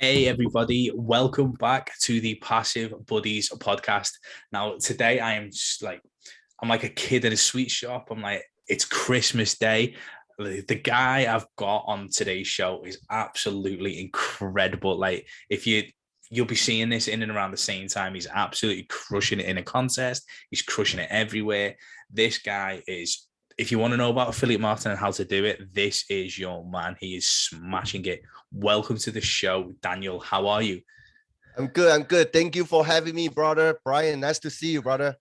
Hey everybody, welcome back to the Passive Buddies podcast. Now today I am just like I'm like a kid in a sweet shop. I'm like, it's Christmas Day. The guy I've got on today's show is absolutely incredible. Like if you'll be seeing this in and around the same time. He's absolutely crushing it in a contest. He's crushing it everywhere. This guy is, if you want to know about affiliate marketing and how to do it, this is your man. He is smashing it. Welcome to the show, Daniel. How are you? I'm good. I'm good. Thank you for having me, brother. Brian, nice to see you, brother.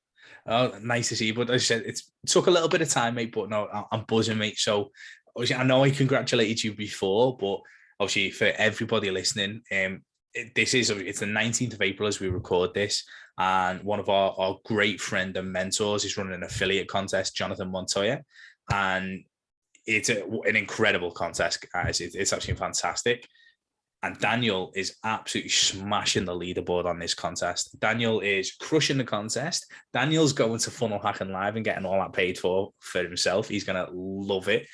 Oh, nice to see you. But as I said, it took a little bit of time, mate. But no, I'm buzzing, mate. So obviously, I know I congratulated you before, but obviously for everybody listening, it's the 19th of April as we record this, and one of our great friend and mentors is running an affiliate contest, Jonathan Montoya, and it's an incredible contest, guys. It's actually fantastic. And Daniel is absolutely smashing the leaderboard on this contest. Daniel is crushing the contest. Daniel's going to Funnel Hacking Live and getting all that paid for himself. He's going to love it.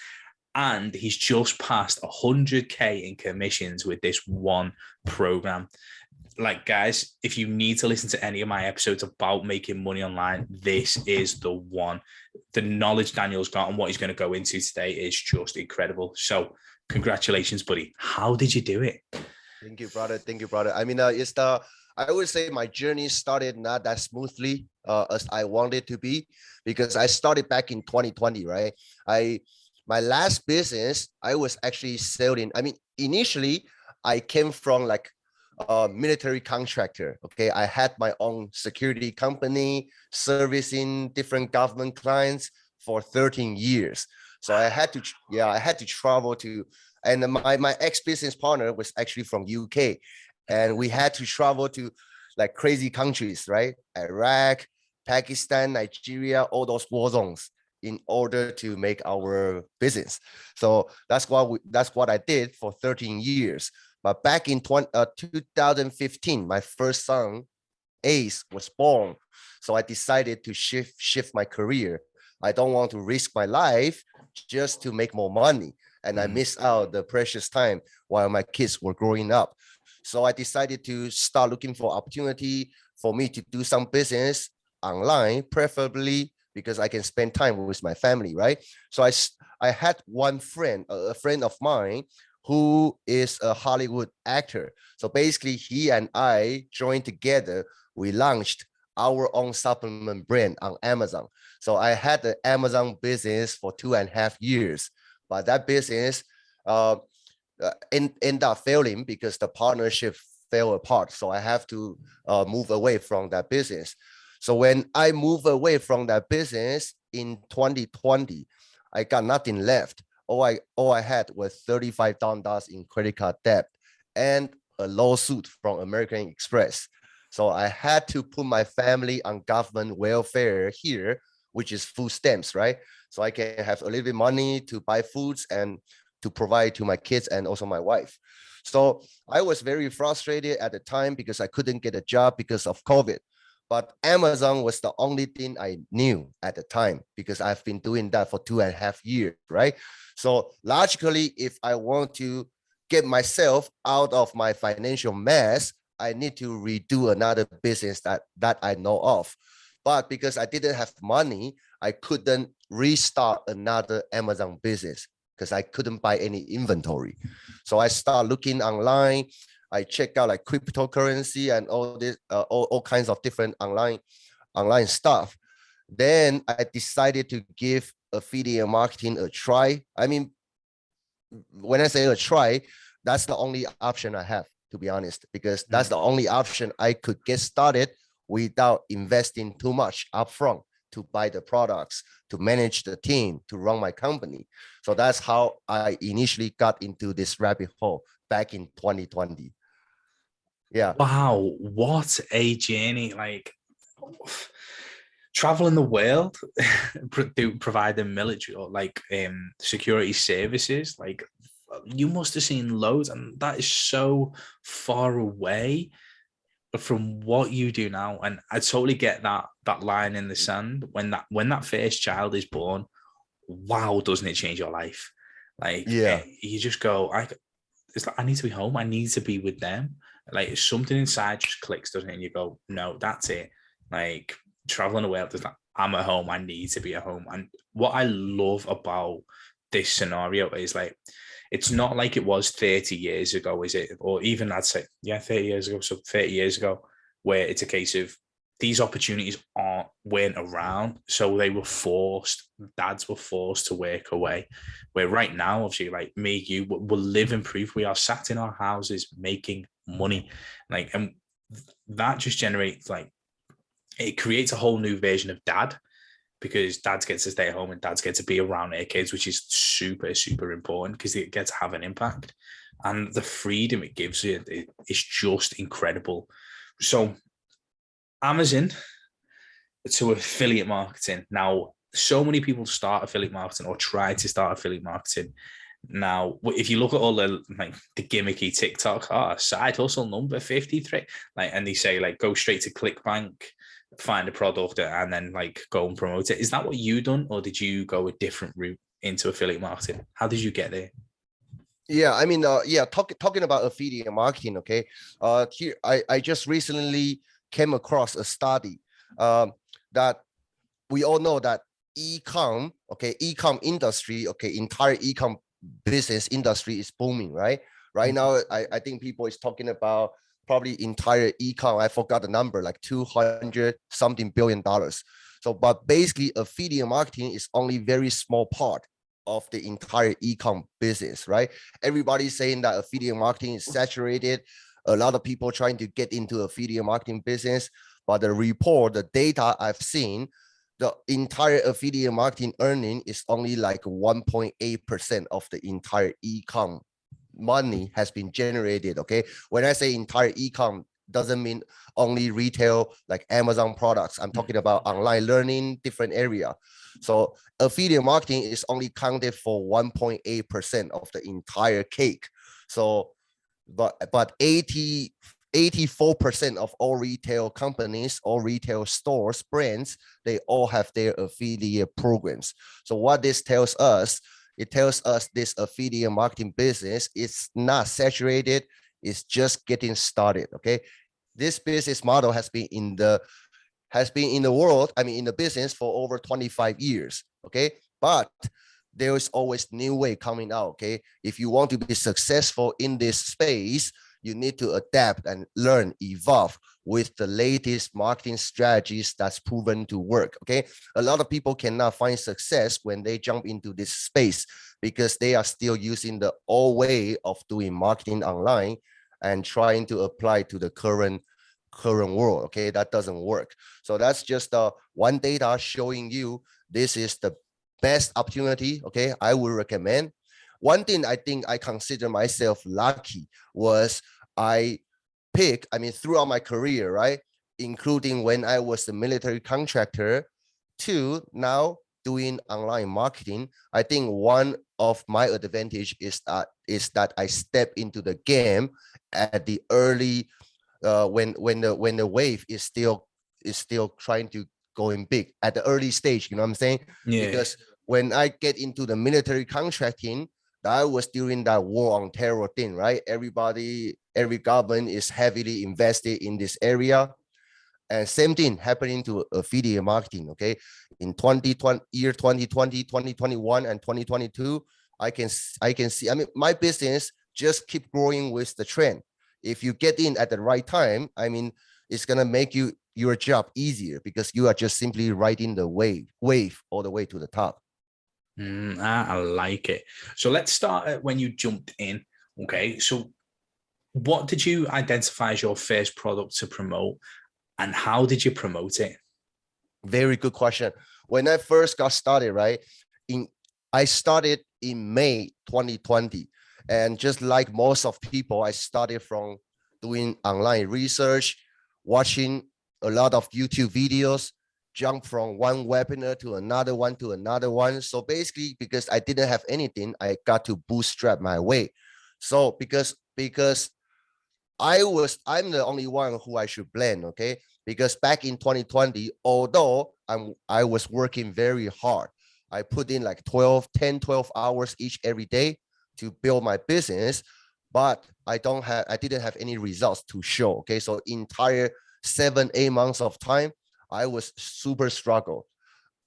And he's just passed 100K in commissions with this one program. Like, guys, if you need to listen to any of my episodes about making money online, this is the one. The knowledge Daniel's got and what he's going to go into today is just incredible. So congratulations, buddy. How did you do it? Thank you, brother. Thank you, brother. I mean, I would say my journey started not that smoothly as I wanted to be, because I started back in 2020, right? My last business, I was actually selling. I mean, initially, I came from like a military contractor. Okay, I had my own security company servicing different government clients for 13 years. So I had to travel to, and my ex-business partner was actually from UK, and we had to travel to like crazy countries, right? Iraq, Pakistan, Nigeria, all those war zones in order to make our business. So that's what I did for 13 years. But back in 2015, my first son, Ace, was born. So I decided to shift my career. I don't want to risk my life just to make more money. And I missed out the precious time while my kids were growing up. So I decided to start looking for opportunity for me to do some business online, preferably because I can spend time with my family, right? So I had one friend, a friend of mine, who is a Hollywood actor. So basically, he and I joined together. We launched our own supplement brand on Amazon. So I had the Amazon business for 2.5 years, but that business uh, ended up failing because the partnership fell apart. So I have to move away from that business. So when I moved away from that business in 2020, I got nothing left. All I had was $35,000 in credit card debt and a lawsuit from American Express. So I had to put my family on government welfare here, which is food stamps, right? So I can have a little bit of money to buy foods and to provide to my kids and also my wife. So I was very frustrated at the time because I couldn't get a job because of COVID. But Amazon was the only thing I knew at the time because I've been doing that for 2.5 years, right? So logically, if I want to get myself out of my financial mess, I need to redo another business that I know of. But because I didn't have money, I couldn't restart another Amazon business because I couldn't buy any inventory. So I start looking online. I check out like cryptocurrency and all this, all kinds of different online stuff. Then I decided to give affiliate marketing a try. I mean, when I say a try, that's the only option I have, to be honest, because that's the only option I could get started without investing too much upfront to buy the products, to manage the team, to run my company. So that's how I initially got into this rabbit hole back in 2020. Yeah. Wow, what a journey. Like, traveling the world, providing military or like security services. Like, you must have seen loads, and that is so far away from what you do now. And I totally get that line in the sand when that first child is born. Wow, doesn't it change your life? Like, Yeah. you just go, it's like, I need to be home. I need to be with them. Like something inside just clicks, doesn't it? And you go, no, that's it. Like traveling away, there's like, I'm at home. I need to be at home. And what I love about this scenario is like, it's not like it was 30 years ago, is it? Or even I'd say, yeah, 30 years ago. So 30 years ago, where it's a case of these opportunities weren't around. So they were forced, dads were forced to work away. Where right now, obviously, like me, you will live in proof. We are sat in our houses making money. Like, and that just generates like, it creates a whole new version of dad, because dads get to stay at home and dads get to be around their kids, which is super, super important because it gets to have an impact. And the freedom it gives you is just incredible. So Amazon to affiliate marketing. Now, so many people start affiliate marketing or try to start affiliate marketing. Now, if you look at all the like the gimmicky TikTok, side hustle number 53, like, and they say like go straight to ClickBank, find a product, and then like go and promote it. Is that what you done, or did you go a different route into affiliate marketing? How did you get there? Yeah, I mean, talking about affiliate marketing, okay. Here I just recently came across a study that we all know that e-com, okay, e-com industry, okay, entire e-com business industry is booming, right? Right now, I think people is talking about probably entire e-com. I forgot the number, like 200 something billion dollars. So, but basically, affiliate marketing is only very small part of the entire e-com business, right? Everybody's saying that affiliate marketing is saturated. A lot of people trying to get into affiliate marketing business, but the data I've seen, the entire affiliate marketing earning is only like 1.8% of the entire e-com money has been generated. Okay, when I say entire e-com, doesn't mean only retail like Amazon products. I'm talking about online learning, different area. So affiliate marketing is only counted for 1.8% of the entire cake. So but 84% of all retail companies, all retail stores, brands, they all have their affiliate programs. So what this tells us, it tells us this affiliate marketing business is not saturated, it's just getting started. Okay, this business model has been in the world, I mean in the business for over 25 years. Okay, but there is always new way coming out. Okay, if you want to be successful in this space, you need to adapt and learn, evolve with the latest marketing strategies that's proven to work. Okay, a lot of people cannot find success when they jump into this space because they are still using the old way of doing marketing online and trying to apply to the current world. Okay, that doesn't work. So that's just one data showing you this is the best opportunity. Okay, I would recommend. One thing I think I consider myself lucky was I mean, throughout my career, right, including when I was a military contractor to now doing online marketing. I think one of my advantage is that I step into the game at the early when the wave is still trying to going big at the early stage. You know what I'm saying? Yeah. Because when I get into the military contracting, that was during that war on terror thing, right? Every government is heavily invested in this area. And same thing happening to affiliate marketing. Okay, in 2020, 2021, and 2022, I can see. I mean, my business just keep growing with the trend. If you get in at the right time, I mean, it's gonna make your job easier because you are just simply riding the wave all the way to the top. I like it. So let's start at when you jumped in. Okay, so what did you identify as your first product to promote, and how did you promote it? Very good question. When I first got started, right, I started in May 2020, and just like most of people, I started from doing online research, watching a lot of YouTube videos, jump from one webinar to another one to another one. So basically, because I didn't have anything, I got to bootstrap my way. So because I'm the only one who I should blame, okay? Because back in 2020, although I was working very hard, I put in like 12 hours each every day to build my business. but I didn't have any results to show. Okay, so entire 7-8 months of time, I was super struggle.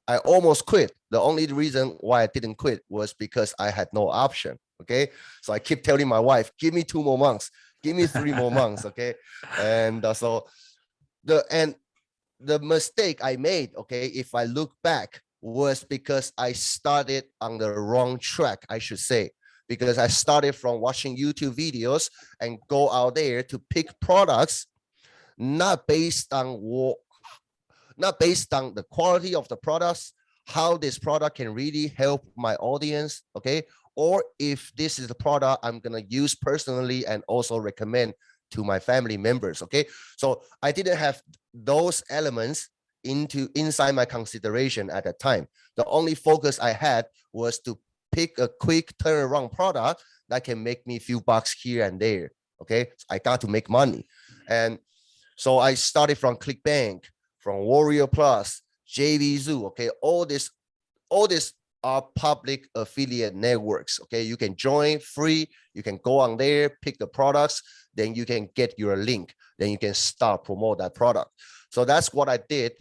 I almost quit. The only reason why I didn't quit was because I had no option. Okay, so I keep telling my wife, give me 2 more months, give me 3 more months. Okay, and the mistake I made, okay, if I look back, was because I started on the wrong track, I should say, because I started from watching YouTube videos and go out there to pick products, not based on the quality of the products, how this product can really help my audience, okay, or if this is the product I'm gonna use personally and also recommend to my family members. Okay, so I didn't have those elements inside my consideration at that time. The only focus I had was to pick a quick turnaround product that can make me a few bucks here and there. Okay, so I got to make money. And so I started from ClickBank, from Warrior Plus, JVZoo. Okay, all this are public affiliate networks. Okay, you can join free, you can go on there, pick the products, then you can get your link, then you can start promote that product. So that's what I did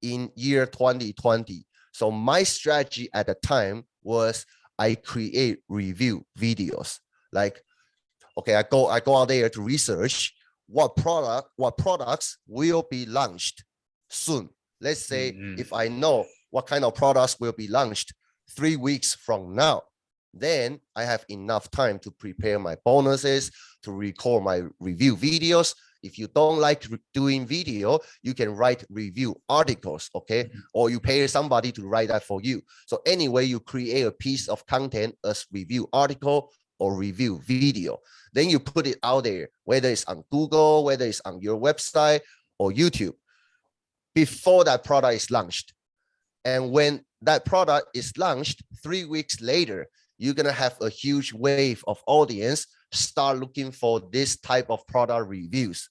in year 2020. So my strategy at the time was I create review videos. Like, okay, I go out there to research what products will be launched soon. Let's say if I know what kind of products will be launched 3 weeks from now, then I have enough time to prepare my bonuses, to record my review videos. If you don't like doing video, you can write review articles, okay? Or you pay somebody to write that for you. So anyway, you create a piece of content as review article or review video. Then you put it out there, whether it's on Google, whether it's on your website or YouTube, before that product is launched. And when that product is launched 3 weeks later, you're going to have a huge wave of audience start looking for this type of product reviews.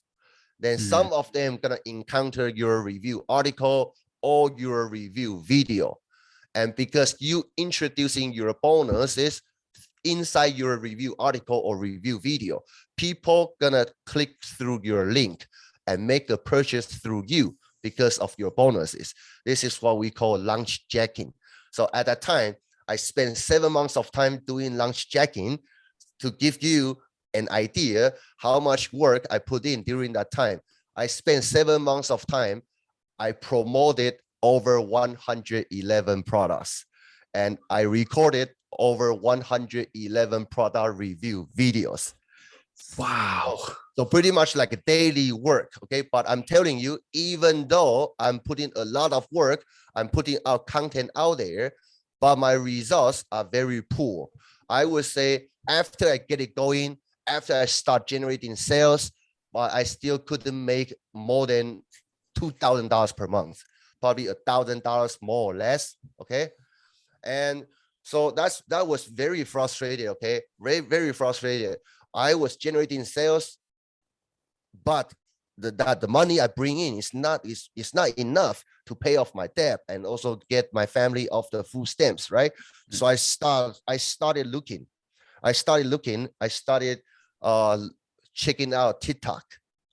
Then some of them going to encounter your review article or your review video. And because you introducing your bonuses inside your review article or review video, people going to click through your link and make the purchase through you because of your bonuses. This is what we call launch jacking. So at that time, I spent 7 months of time doing launch jacking to give you an idea how much work I put in during that time. I spent 7 months of time. I promoted over 111 products and I recorded over 111 product review videos. Wow. So pretty much like a daily work, okay? But I'm telling you, even though I'm putting a lot of work, I'm putting out content out there, but my results are very poor. I would say after I get it going, after I start generating sales, but I still couldn't make more than $2,000 per month, probably $1,000 more or less, okay? And so that was very frustrated, okay? Very, very frustrated. I was generating sales, but the money I bring in is not enough to pay off my debt and also get my family off the food stamps, right? So I started looking. I started checking out TikTok.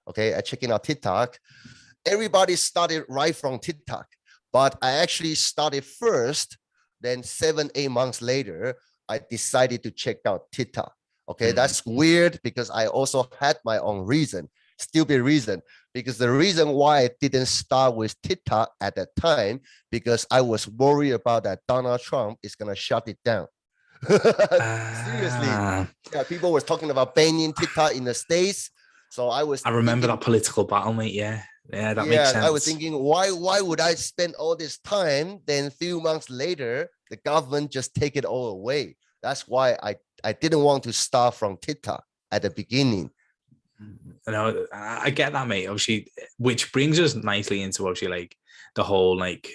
Okay, checking out TikTok. Everybody started right from TikTok, but I actually started first. Then 7-8 months later, I decided to check out TikTok. Okay, that's weird because I also had my own reason, stupid reason, because the reason why I didn't start with TikTok at that time, because I was worried about that Donald Trump is going to shut it down. Seriously. Yeah, people were talking about banning TikTok in the States. So I remember that political battle, mate. Yeah, that makes sense. I was thinking, why would I spend all this time? Then a few months later, the government just take it all away. That's why I didn't want to start from TikTok at the beginning. No, I get that, mate. Obviously, which brings us nicely into obviously like the whole like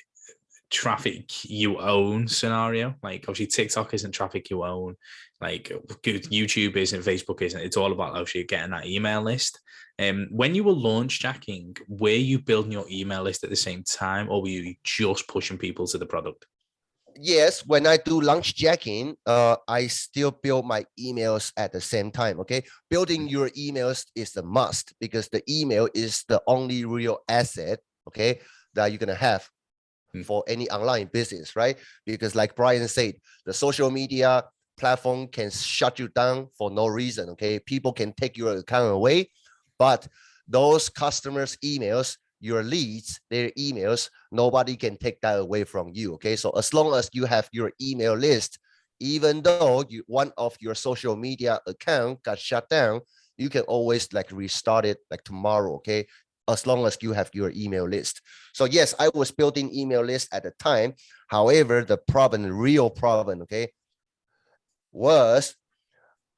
traffic you own scenario. Like obviously TikTok isn't traffic you own, like YouTube isn't, Facebook isn't. It's all about obviously getting that email list. When you were launch jacking, were you building your email list at the same time, or were you just pushing people to the product? Yes, when I do lunch jacking, I still build my emails at the same time. Okay, building your emails is a must because the email is the only real asset. Okay, that you're gonna have for any online business, right? Because like Brian said, the social media platform can shut you down for no reason. Okay, people can take your account away, but those customers' emails, your leads, their emails, nobody can take that away from you. Okay, so as long as you have your email list, even though one of your social media account got shut down, you can always like restart it like tomorrow. Okay, as long as you have your email list. So yes, I was building email list at the time. However, the problem, the real problem, okay, was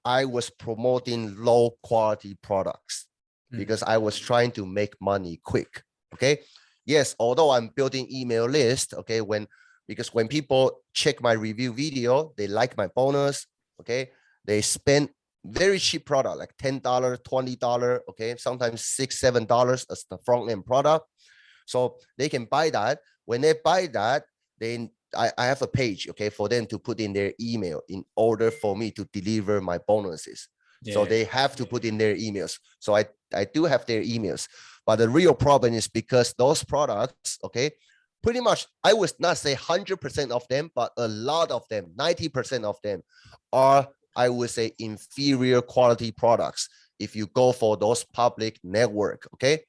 I was promoting low quality products because I was trying to make money quick. Okay. Yes, although I'm building email list, okay, because when people check my review video, they like my bonus, okay, they spend very cheap product like $10, $20, okay, sometimes $6, $7 as the front end product. So they can buy that. When they buy that, then I have a page, okay, for them to put in their email in order for me to deliver my bonuses. So they have to put in their emails. So I do have their emails. But the real problem is because those products, okay, pretty much, I would not say 100% of them, but a lot of them, 90% of them are, I would say, inferior quality products if you go for those public network, okay?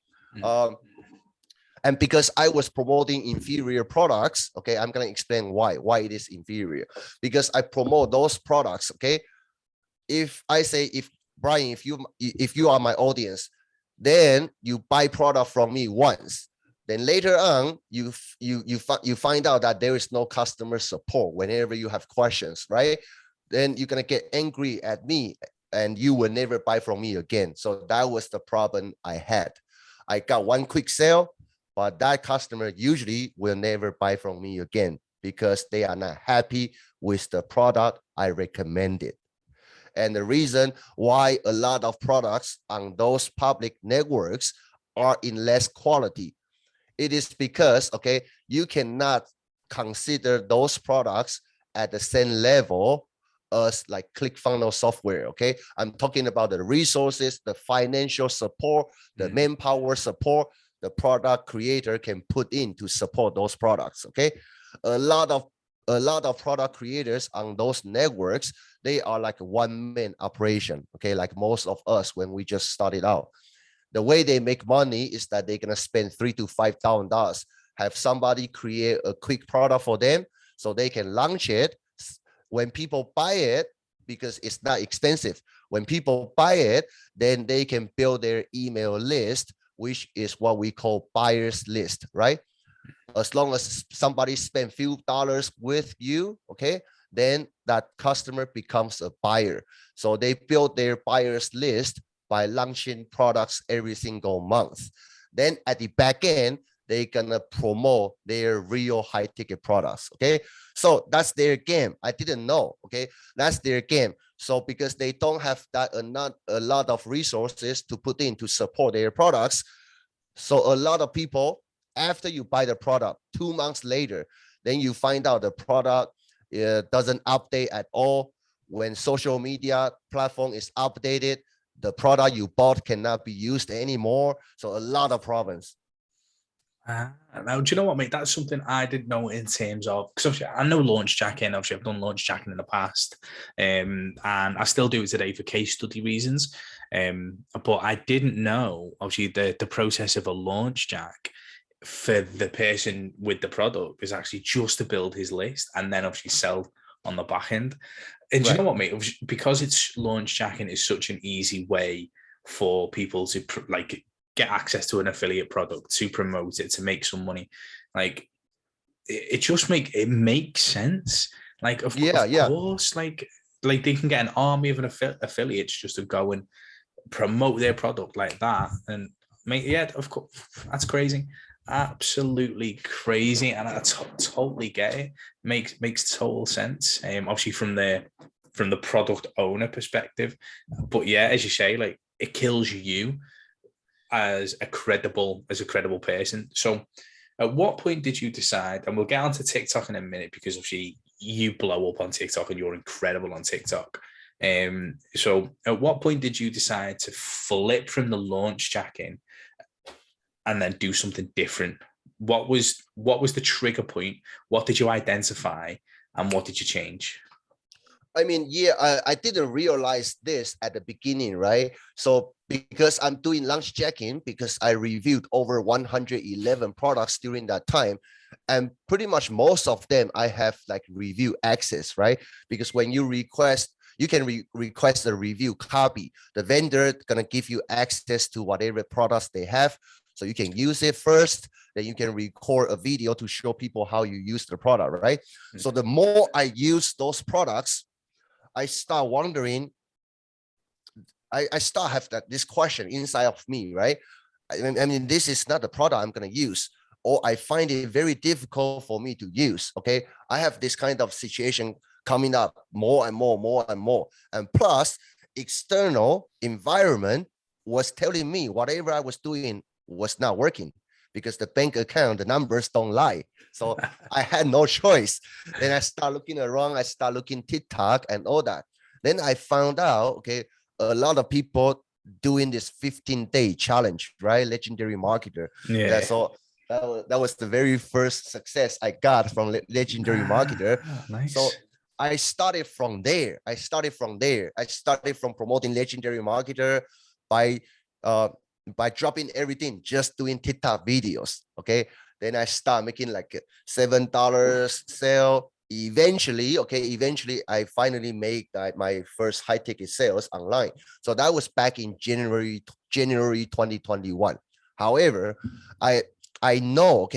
And because I was promoting inferior products, okay, I'm gonna explain why it is inferior. Because I promote those products, okay. If I say, if Brian, if you are my audience, then you buy product from me once, then later on you find out that there is no customer support whenever you have questions, right? Then you're gonna get angry at me and you will never buy from me again. So that was the problem I had. I got one quick sale, but that customer usually will never buy from me again because they are not happy with the product I recommended. And the reason why a lot of products on those public networks are in less quality, it is because, okay, you cannot consider those products at the same level as like ClickFunnels software. Okay, I'm talking about the resources, the financial support, the manpower support the product creator can put in to support those products. Okay, a lot of product creators on those networks, they are like a one-man operation. Okay, like most of us when we just started out, the way they make money is that they're gonna spend $3,000 to $5,000, have somebody create a quick product for them so they can launch it. When people buy it, because it's not expensive, when people buy it, then they can build their email list, which is what we call buyers list, right? As long as somebody spend few dollars with you, okay, then that customer becomes a buyer. So they build their buyers list by launching products every single month. Then at the back end, they're gonna promote their real high ticket products. Okay, so that's their game. I didn't know. Okay, that's their game. So because they don't have that not a lot of resources to put in to support their products, so a lot of people, after you buy the product, 2 months later, then you find out the product doesn't update at all. When social media platform is updated, the product you bought cannot be used anymore. So a lot of problems. Now, do you know what, mate? That's something I didn't know in terms of, because obviously I know launch jacking. Obviously, I've done launch jacking in the past, and I still do it today for case study reasons. But I didn't know, obviously, the process of a launch jack for the person with the product is actually just to build his list and then obviously sell on the back end. And do you know what, mate? Because it's launch jacking is such an easy way for people to like get access to an affiliate product, to promote it, to make some money. Like it just makes sense. Like of course, like they can get an army of affiliates just to go and promote their product like that. And mate, yeah, of course, that's crazy. Absolutely crazy, and I totally get it. Makes total sense. Obviously from the product owner perspective, but yeah, as you say, like it kills you as a credible person. So At what point did you decide, and we'll get onto TikTok in a minute because obviously you blow up on TikTok and you're incredible on TikTok. So at what point did you decide to flip from the launch jacking and then do something different? What was the trigger point? What did you identify and what did you change? I mean, yeah, I didn't realize this at the beginning, right? So because I'm doing launch checking, because I reviewed over 111 products during that time, and pretty much most of them I have like review access, right? Because when you request, you can request a review copy. The vendor gonna give you access to whatever products they have, so you can use it first. Then you can record a video to show people how you use the product, right? So the more I use those products, I start wondering, I start have this question inside of me, right? I mean, this is not the product I'm going to use, or I find it very difficult for me to use. Okay. I have this kind of situation coming up more and more and more. And plus, external environment was telling me whatever I was doing was not working, because the bank account, the numbers don't lie. So I had no choice. Then I start looking around, I start looking TikTok and all that. Then I found out, okay, a lot of people doing this 15-day challenge, right? Legendary marketer. Yeah. So that was the very first success I got from legendary marketer. Nice. So I started from there. I started from promoting legendary marketer by dropping everything, just doing TikTok videos. Okay. Then I start making like $7 sale. Eventually, I finally made my first high ticket sales online. So that was back in January 2021. However, I know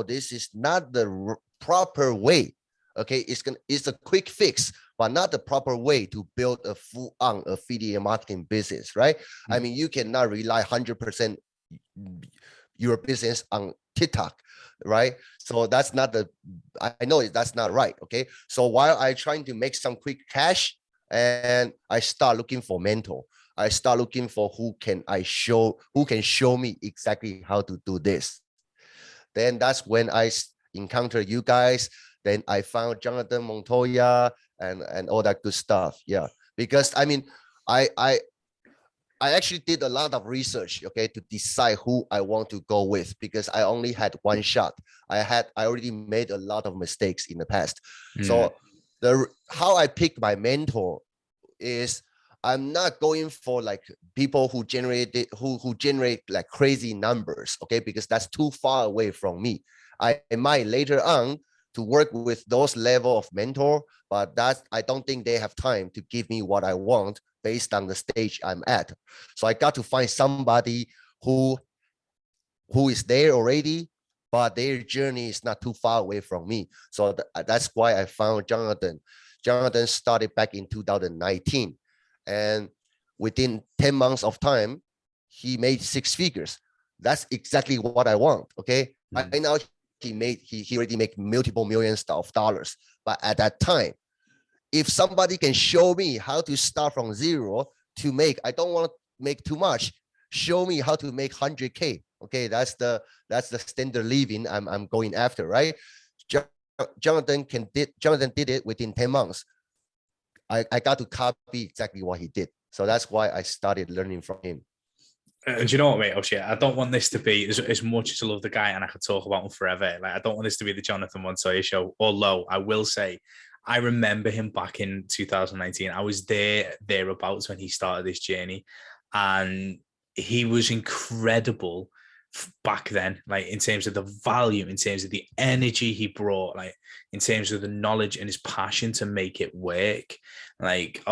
this is not the proper way. Okay, it's a quick fix, but not the proper way to build a full-on affiliate marketing business, right? I mean, you cannot rely 100% your business on TikTok, right? So that's not I know that's not right. Okay. So while I trying to make some quick cash, and I start looking for mentor, I start looking for who can show me exactly how to do this. Then that's when I encounter you guys. Then I found Jonathan, Montoya, and all that good stuff. Yeah. Because I mean, I actually did a lot of research, okay, to decide who I want to go with, because I only had one shot. I already made a lot of mistakes in the past. So how I pick my mentor is, I'm not going for like people who generate like crazy numbers, okay, because that's too far away from me. I might later on to work with those level of mentor, but I don't think they have time to give me what I want based on the stage I'm at. So I got to find somebody who is there already, but their journey is not too far away from me. So that's why I found Jonathan. Jonathan started back in 2019, and within 10 months of time, he made 6 figures. That's exactly what I want. Okay. I know he already made multiple millions of dollars, but at that time, if somebody can show me how to start from zero to make, I don't want to make too much, show me how to make 100K. Okay, that's the standard living I'm going after, right? Jonathan did it within 10 months. I got to copy exactly what he did. So that's why I started learning from him. And do you know what, mate? Obviously, I don't want this to be as much as I love the guy and I could talk about him forever. Like, I don't want this to be the Jonathan Montoya show. Although I will say, I remember him back in 2019. I was thereabouts when he started this journey, and he was incredible back then. Like, in terms of the value, in terms of the energy he brought, like in terms of the knowledge and his passion to make it work. Like,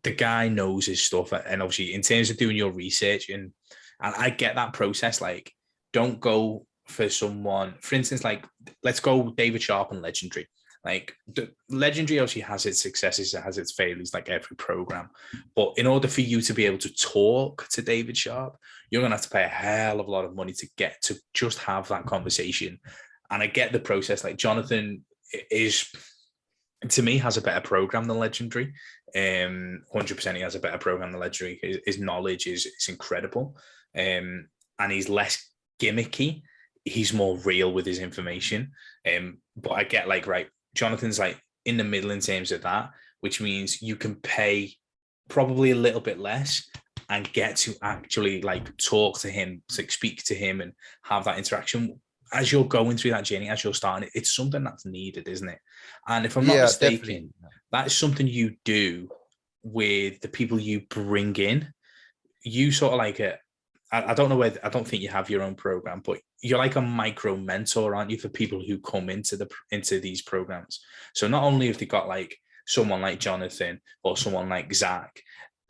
the guy knows his stuff. And obviously, in terms of doing your research, and I get that process. Like, don't go for someone, for instance, like, let's go David Sharp and Legendary. Like, the Legendary obviously has its successes, it has its failures, like every program. But in order for you to be able to talk to David Sharp, you're going to have to pay a hell of a lot of money to get to just have that conversation. And I get the process. Like, Jonathan is, to me, has a better program than Legendary. 100% he has a better program than Legendary. His knowledge is incredible. And he's less gimmicky. he's more real with his information. But I get like, right, Jonathan's like in the middle in terms of that, which means you can pay probably a little bit less and get to actually like talk to him, like speak to him and have that interaction as you're going through that journey, as you're starting. It's something that's needed, isn't it? And if I'm not Yeah, mistaken, definitely. that's something you do with the people you bring in. You sort of like I don't know whether, I don't think you have your own program, but you're like a micro mentor, aren't you, for people who come into these programs? So not only have they got like someone like Jonathan or someone like Zach,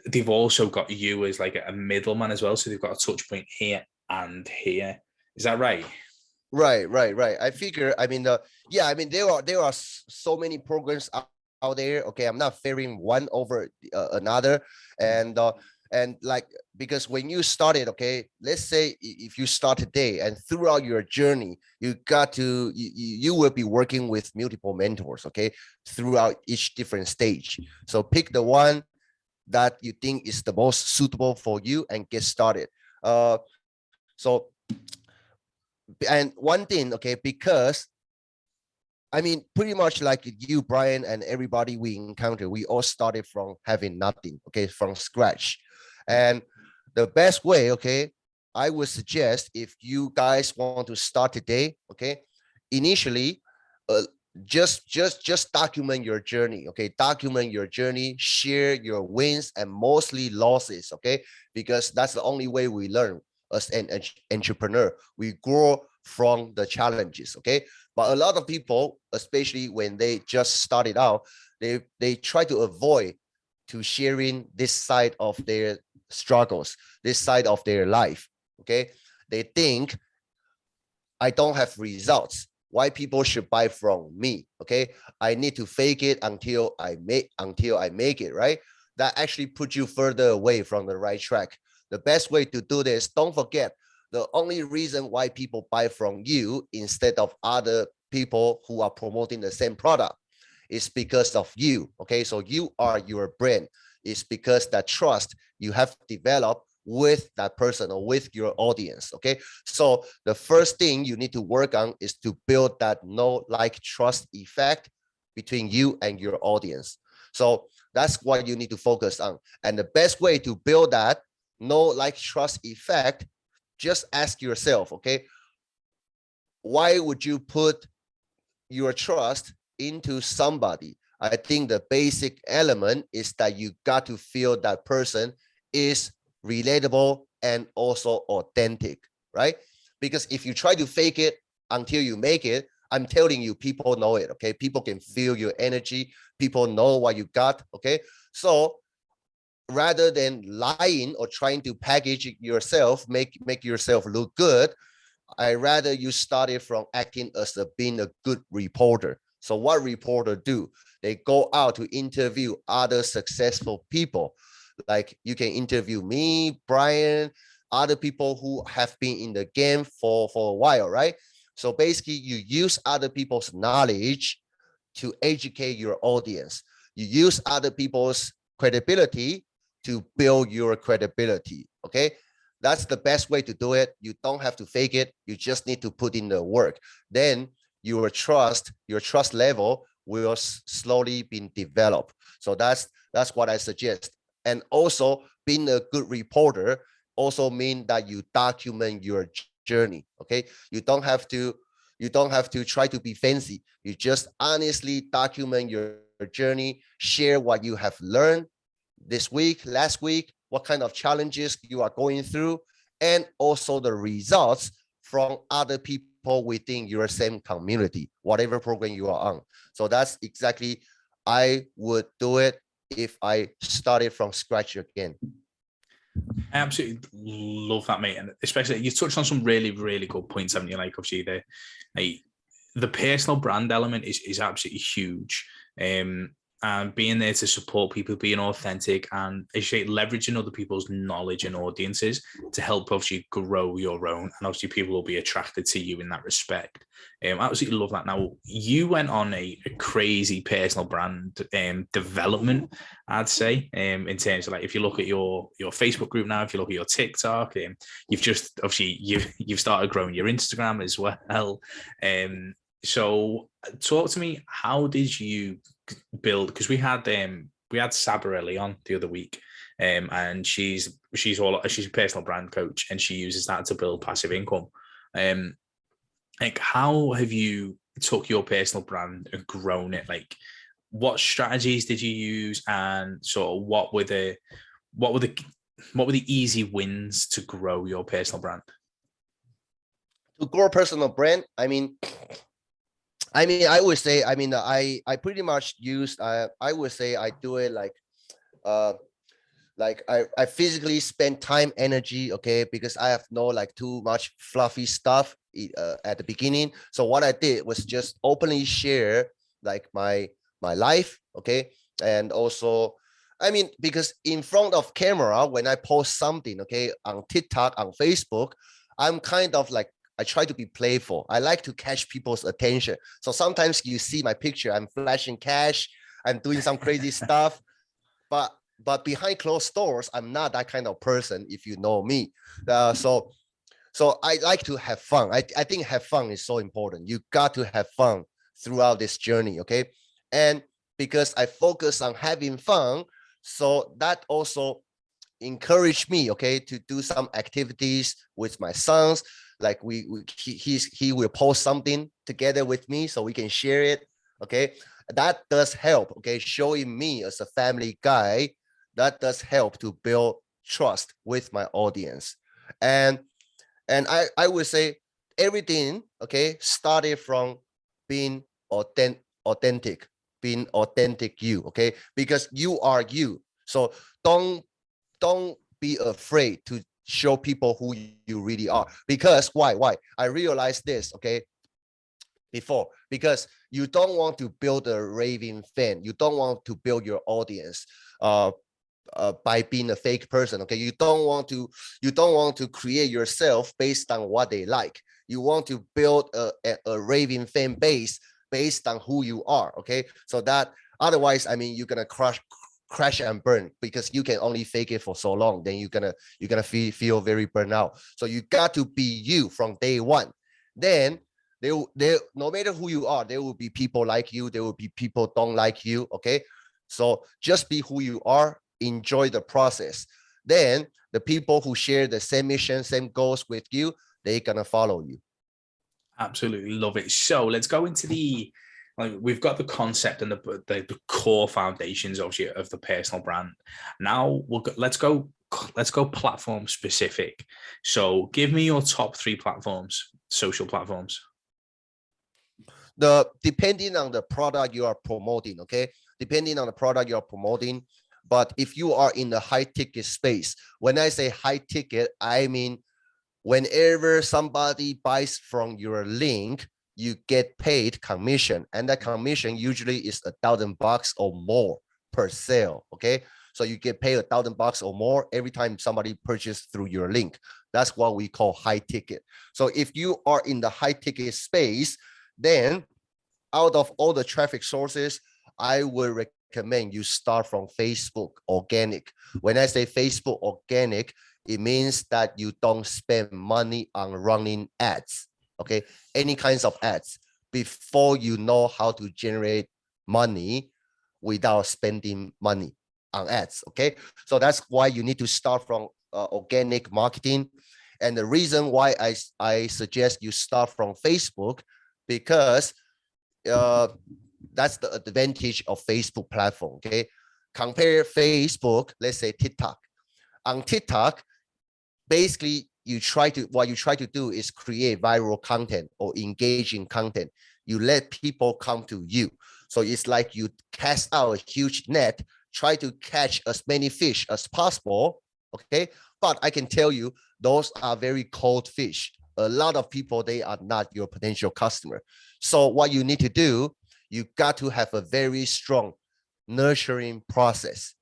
they've also got you as like a middleman as well. So they've got a touch point here and here. Is that right? Right. I figure, I mean, yeah, I mean, there are so many programs out there. Okay, I'm not favoring one over another, and like, because when you started, okay, let's say if you start today and throughout your journey, you will be working with multiple mentors, okay, throughout each different stage. So pick the one that you think is the most suitable for you and get started. So, and one thing, okay, because I mean, pretty much like you, Brian, and everybody we encounter, we all started from having nothing, okay, from scratch. And the best way, okay, I would suggest, if you guys want to start today, okay, initially, just document your journey, okay, document your journey, share your wins and mostly losses, okay, because that's the only way we learn as an entrepreneur. We grow from the challenges, okay. But a lot of people, especially when they just started out, they try to avoid to sharing this side of their struggles, this side of their life, okay. They think, I don't have results, why people should buy from me, okay. I need to fake it until I make it, right? That actually puts you further away from the right track. The best way to do this, don't forget, the only reason why people buy from you instead of other people who are promoting the same product is because of you, okay. So you are your brand. It's because that trust you have developed with that person or with your audience, okay. So the first thing you need to work on is to build that know, like, trust effect between you and your audience. So that's what you need to focus on. And the best way to build that know, like, trust effect, just ask yourself, okay, why would you put your trust into somebody? I think the basic element is that you got to feel that person is relatable and also authentic, right? Because if you try to fake it until you make it, I'm telling you, people know it, okay? People can feel your energy. People know what you got, okay? So rather than lying or trying to package yourself, make yourself look good, I rather you started from acting as being a good reporter. So what reporter do? They go out to interview other successful people. Like, you can interview me, Brian, other people who have been in the game for a while, right? So basically, you use other people's knowledge to educate your audience. You use other people's credibility to build your credibility, okay? That's the best way to do it. You don't have to fake it. You just need to put in the work. Then your trust level will slowly be developed. So that's what I suggest. And also, being a good reporter also means that you document your journey, okay? You don't have to try to be fancy. You just honestly document your journey, share what you have learned this week, last week, what kind of challenges you are going through, and also the results from other people within your same community, whatever program you are on. So that's exactly, I would do it if I started from scratch again. I absolutely love that, mate, and especially you touched on some really, really good points, haven't you? Like, obviously the personal brand element is absolutely huge. and being there to support people, being authentic, and actually leveraging other people's knowledge and audiences to help obviously grow your own. And obviously, people will be attracted to you in that respect. I absolutely love that. Now, you went on a crazy personal brand development, I'd say, in terms of like if you look at your Facebook group now, if you look at your TikTok, you've just obviously you've started growing your Instagram as well. So talk to me, how did you build, because we had Sabarelli on the other week, and she's a personal brand coach, and she uses that to build passive income. Like, how have you took your personal brand and grown it? Like, what strategies did you use, and sort of what were the easy wins to grow your personal brand? To grow personal brand, I would say, I pretty much use, I would say I do it like I physically spend time, energy, okay, because I have no like too much fluffy stuff at the beginning. So what I did was just openly share like my life, okay, and also, because in front of camera, when I post something, okay, on TikTok, on Facebook, I'm kind of like, I try to be playful. I like to catch people's attention. So sometimes you see my picture, I'm flashing cash, I'm doing some crazy stuff, but behind closed doors, I'm not that kind of person, if you know me. So I like to have fun. I think have fun is so important. You got to have fun throughout this journey, okay? And because I focus on having fun, so that also encouraged me, okay, to do some activities with my sons. Like he will post something together with me so we can share it, okay? That does help, okay? Showing me as a family guy, that does help to build trust with my audience. And I would say everything, okay, started from being authentic, being authentic you, okay? Because you are you. So don't be afraid to show people who you really are. Because why? I realized this, okay, before, because you don't want to build a raving fan. You don't want to build your audience by being a fake person, okay? You don't want to create yourself based on what they like. You want to build a raving fan base based on who you are, okay? So that otherwise, you're gonna crash and burn, because you can only fake it for so long. Then you're gonna feel very burnt out. So you got to be you from day one. Then there no matter who you are, there will be people like you, there will be people don't like you, okay? So just be who you are, enjoy the process. Then the people who share the same mission, same goals with you, they're gonna follow you. Absolutely love it. So let's go into we've got the concept and the core foundations obviously of the personal brand. Now let's go platform specific. So give me your top 3 platforms, social platforms. Depending on the product you are promoting, okay? Depending on the product you're promoting. But if you are in the high ticket space, when I say high ticket, I mean whenever somebody buys from your link, you get paid commission, and that commission usually is $1,000 or more per sale, okay? So you get paid $1,000 or more every time somebody purchases through your link. That's what we call high ticket. So if you are in the high ticket space, then out of all the traffic sources, I would recommend you start from Facebook organic. When I say Facebook organic, it means that you don't spend money on running ads, okay? Any kinds of ads before you know how to generate money without spending money on ads, okay? So that's why you need to start from organic marketing. And the reason why I suggest you start from Facebook, because that's the advantage of Facebook platform, okay? Compare Facebook, let's say TikTok. On TikTok, basically what you try to do is create viral content or engaging content. You let people come to you. So it's like you cast out a huge net, try to catch as many fish as possible, okay? But I can tell you, those are very cold fish. A lot of people, they are not your potential customer. So what you need to do, you got to have a very strong nurturing process,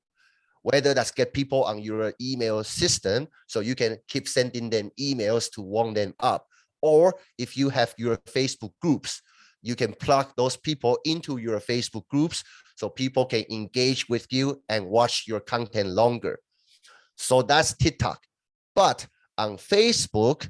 whether that's get people on your email system so you can keep sending them emails to warm them up. Or if you have your Facebook groups, you can plug those people into your Facebook groups so people can engage with you and watch your content longer. So that's TikTok. But on Facebook,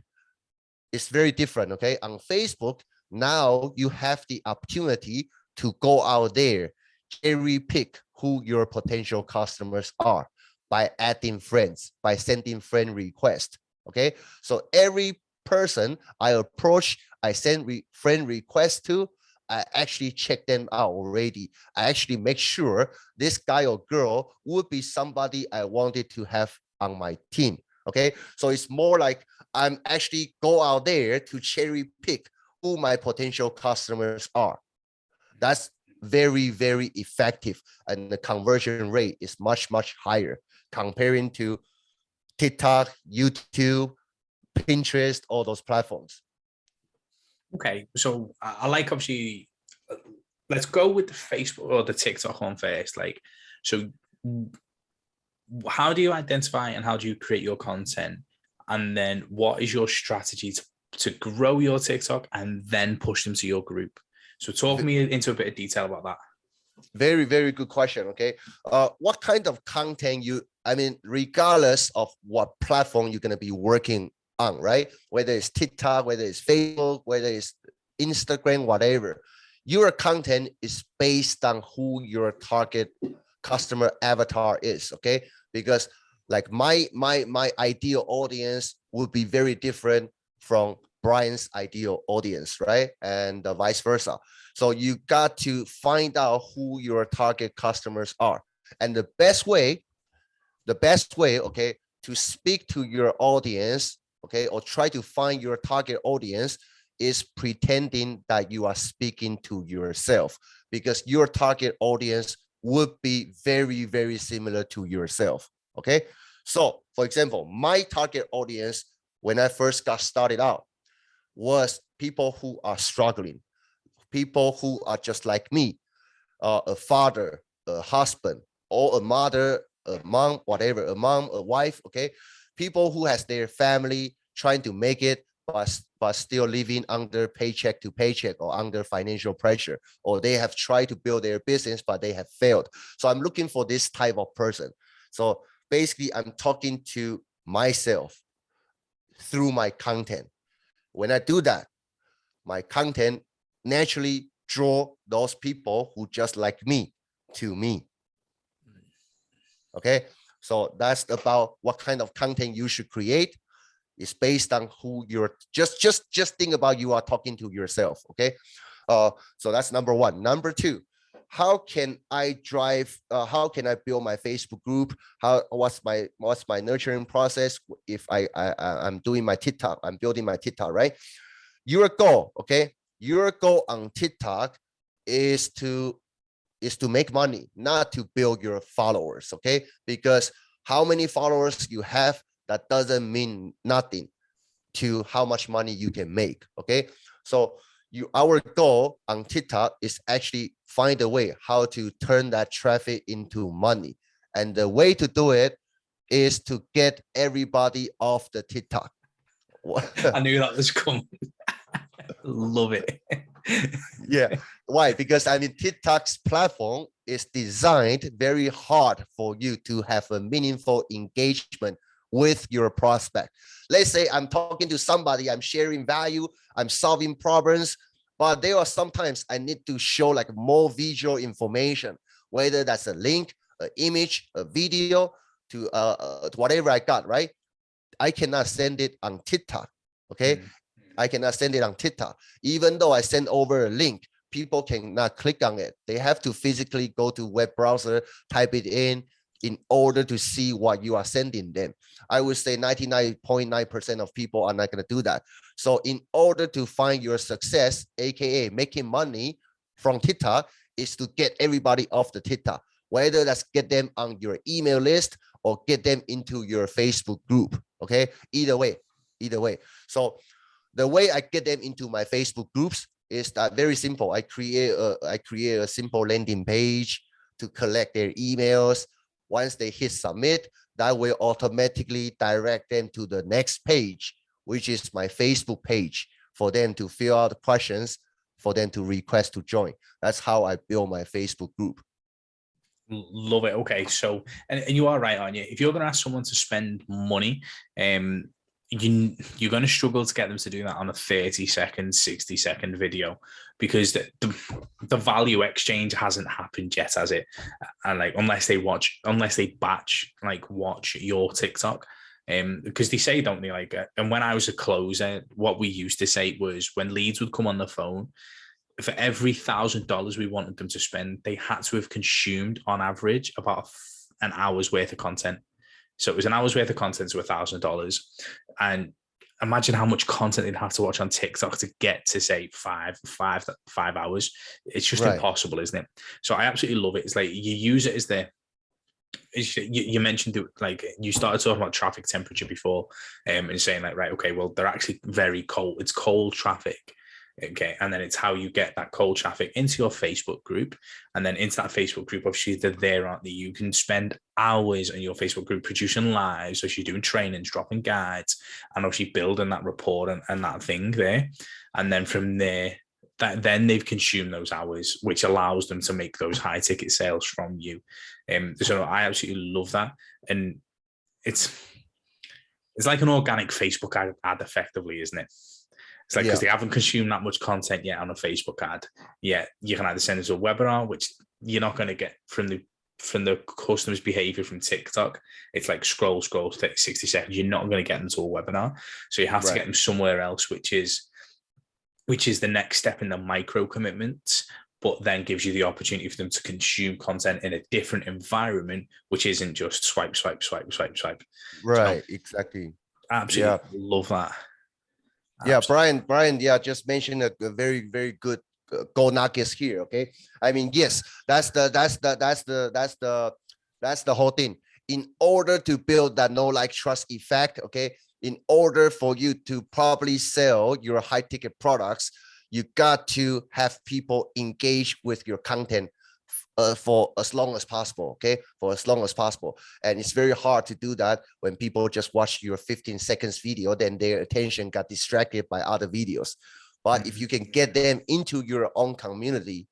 it's very different, okay? On Facebook, now you have the opportunity to go out there, cherry pick who your potential customers are by adding friends, by sending friend requests, okay? So every person I approach, I send friend requests to, I actually check them out already. I actually make sure this guy or girl would be somebody I wanted to have on my team, okay? So it's more like I'm actually go out there to cherry pick who my potential customers are. That's very, very effective. And the conversion rate is much, much higher comparing to TikTok, YouTube, Pinterest, all those platforms. Okay, so I like, obviously, let's go with the Facebook or the TikTok one first. Like, so how do you identify and how do you create your content? And then what is your strategy to grow your TikTok and then push them to your group? So talk me into a bit of detail about that. Very, very good question. Okay. What kind of content regardless of what platform you're going to be working on, right? Whether it's TikTok, whether it's Facebook, whether it's Instagram, whatever, your content is based on who your target customer avatar is. Okay. Because like my ideal audience would be very different from Brian's ideal audience, right? And vice versa. So you got to find out who your target customers are. And the best way, okay, to speak to your audience, okay, or try to find your target audience is pretending that you are speaking to yourself, because your target audience would be very, very similar to yourself, okay? So for example, my target audience when I first got started out was people who are struggling, people who are just like me, a father, a husband, or a mother, a mom, whatever, a mom, a wife, okay? People who has their family trying to make it, but still living under paycheck to paycheck or under financial pressure, or they have tried to build their business, but they have failed. So I'm looking for this type of person. So basically, I'm talking to myself through my content. When I do that, my content naturally draw those people who just like me to me. Okay, so that's about what kind of content you should create. It's based on who you're just think about you are talking to yourself. Okay, so that's number one. Number two, how can I how can I build my Facebook group? What's my nurturing process? If I'm doing my TikTok, I'm building my TikTok, right? Your goal, okay? Your goal on TikTok is to make money, not to build your followers, okay? Because how many followers you have, that doesn't mean nothing to how much money you can make, okay? So our goal on TikTok is actually find a way how to turn that traffic into money. And the way to do it is to get everybody off the TikTok. I knew that was coming. Love it. Yeah. Why? Because TikTok's platform is designed very hard for you to have a meaningful engagement with your prospect. Let's say I'm talking to somebody, I'm sharing value, I'm solving problems, but there are sometimes I need to show like more visual information, whether that's a link, an image, a video to whatever I got, right? I cannot send it on TikTok, okay? I cannot send it on TikTok. Even though I send over a link, people cannot click on it. They have to physically go to web browser, type it in order to see what you are sending them. I would say 99.9% of people are not going to do that. So in order to find your success, AKA making money from TikTok, is to get everybody off the TikTok, whether that's get them on your email list or get them into your Facebook group, okay? Either way. So the way I get them into my Facebook groups is that very simple. I create a simple landing page, to collect their emails. Once they hit submit, that will automatically direct them to the next page, which is my Facebook page, for them to fill out the questions, for them to request to join. That's how I build my Facebook group. Love it. Okay, so and you are right, aren't you? If you're going to ask someone to spend money, you're going to struggle to get them to do that on a 30-second, 60-second video, because the value exchange hasn't happened yet, has it? And like unless they batch watch your TikTok. Because they say, don't they, like, and when I was a closer, what we used to say was when leads would come on the phone, for every $1,000 we wanted them to spend, they had to have consumed on average about an hour's worth of content. So it was an hour's worth of content to $1,000. And imagine how much content they'd have to watch on TikTok to get to, say, five hours. It's just impossible, isn't it? So I absolutely love it. It's like you use it as you mentioned, like you started talking about traffic temperature before, and saying like, right, okay, well, they're actually very cold. It's cold traffic. Okay, and then it's how you get that cold traffic into your Facebook group, and then into that Facebook group, obviously they're there, aren't they? You can spend hours on your Facebook group producing lives, so you're doing trainings, dropping guides, and obviously building that rapport and that thing there. And then from there, then they've consumed those hours, which allows them to make those high ticket sales from you. So I absolutely love that, and it's like an organic Facebook ad effectively, isn't it? It's like, because they haven't consumed that much content yet on a Facebook ad. Yeah, you can either send it to a webinar, which you're not going to get from the customer's behavior from TikTok. It's like scroll, 30, 60 seconds. You're not going to get them to a webinar. So you have to get them somewhere else, which is the next step in the micro commitments, but then gives you the opportunity for them to consume content in a different environment, which isn't just swipe. Right, so, exactly. Absolutely love that. Yeah, Brian, just mentioned a very, very good gold nuggets here. Okay, I mean, yes, that's the whole thing. In order to build that know, like, trust effect, okay, in order for you to properly sell your high ticket products, you got to have people engage with your content for as long as possible, okay? For as long as possible. And it's very hard to do that when people just watch your 15 seconds video, then their attention got distracted by other videos. But if you can get them into your own community,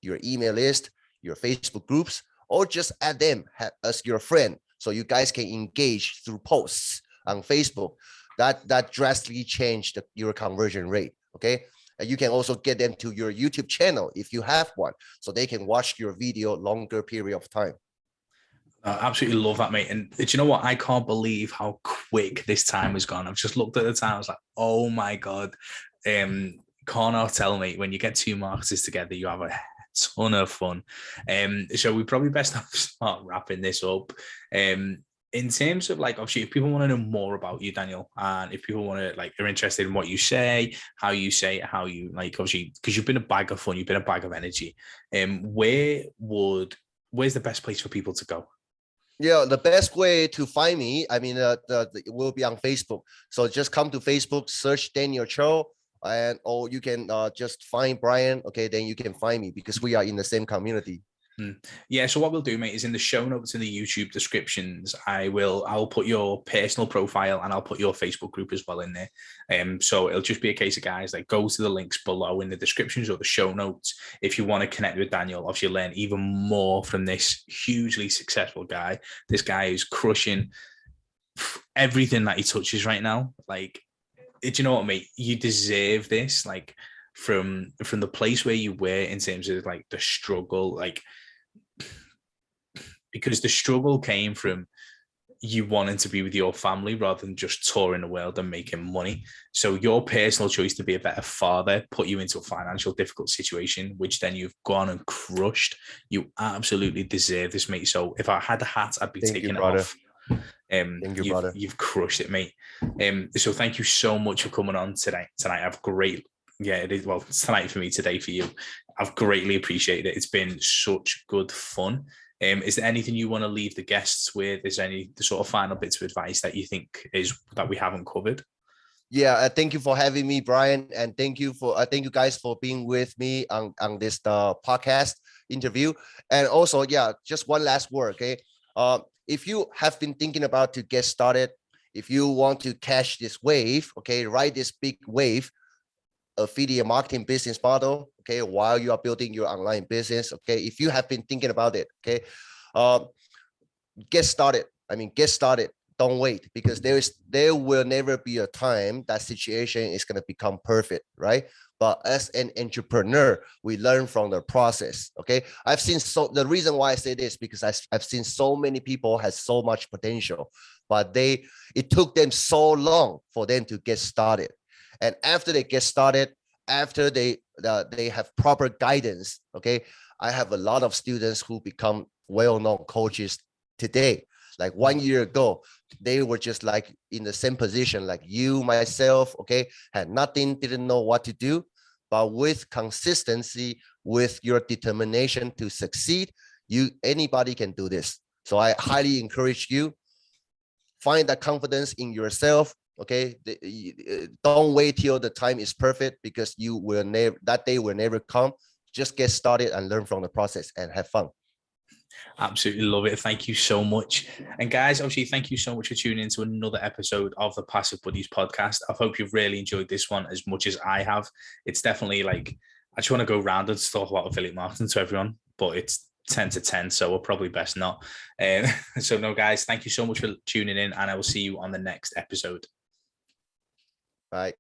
your email list, your Facebook groups, or just add them as your friend, so you guys can engage through posts on Facebook, that drastically changed your conversion rate, okay? And you can also get them to your YouTube channel if you have one, so they can watch your video longer period of time. I absolutely love that, mate. And do you know what? I can't believe how quick this time has gone. I've just looked at the time. I was like, oh my God. Can't tell, mate, when you get two marketers together, you have a ton of fun. So we probably best start wrapping this up. In terms of, like, obviously, if people want to know more about you, Daniel, and if people want to, like, are interested in what you say, how you say it, how you, like, obviously, because you've been a bag of fun, you've been a bag of energy. Where's the best place for people to go? Yeah, the best way to find me, I mean, it will be on Facebook. So just come to Facebook, search Daniel Chou, or you can just find Brian. Okay, then you can find me because we are in the same community. Yeah, so what we'll do, mate, is in the show notes in the YouTube descriptions, I'll put your personal profile and I'll put your Facebook group as well in there. So it'll just be a case of, guys, like, go to the links below in the descriptions or the show notes if you want to connect with Daniel. Obviously, learn even more from this hugely successful guy. This guy is crushing everything that he touches right now. Like, do you know what, mate? You deserve this. Like, from the place where you were in terms of, like, the struggle, like, because the struggle came from you wanting to be with your family rather than just touring the world and making money. So your personal choice to be a better father put you into a financial difficult situation, which then you've gone and crushed. You absolutely deserve this, mate. So if I had a hat, I'd be taking it off. Thank you, brother. You've crushed it, mate. So thank you so much for coming on tonight. I've great. Yeah, it is. Well, it's tonight for me, today for you. I've greatly appreciated it. It's been such good fun. Is there anything you want to leave the guests with? Is there any the sort of final bits of advice that you think that we haven't covered? Yeah, thank you for having me, Brian, and thank you guys for being with me on this podcast. interview. And also, yeah, just one last word. Okay. If you have been thinking about to get started, if you want to catch this wave, okay, ride this big wave, affiliate marketing business model, okay, while you are building your online business, okay, if you have been thinking about it, okay, get started. I mean, get started. Don't wait, because there will never be a time that situation is going to become perfect, right? But as an entrepreneur, we learn from the process. Okay, the reason why I say this, because I've seen so many people has so much potential, but it took them so long for them to get started. And after they get started, after they have proper guidance, okay, I have a lot of students who become well-known coaches today. Like 1 year ago, they were just like in the same position like you, myself, okay, had nothing, didn't know what to do. But with consistency, with your determination to succeed, anybody can do this. So I highly encourage you, find that confidence in yourself. Okay, don't wait till the time is perfect, because that day will never come. Just get started and learn from the process and have fun. Absolutely love it. Thank you so much. And guys, obviously, thank you so much for tuning into another episode of the Passive Buddies podcast. I hope you've really enjoyed this one as much as I have. It's definitely like, I just want to go round and talk about affiliate marketing to everyone, but it's 10 to 10, so we're probably best not. So no, guys, thank you so much for tuning in, and I will see you on the next episode. Bye.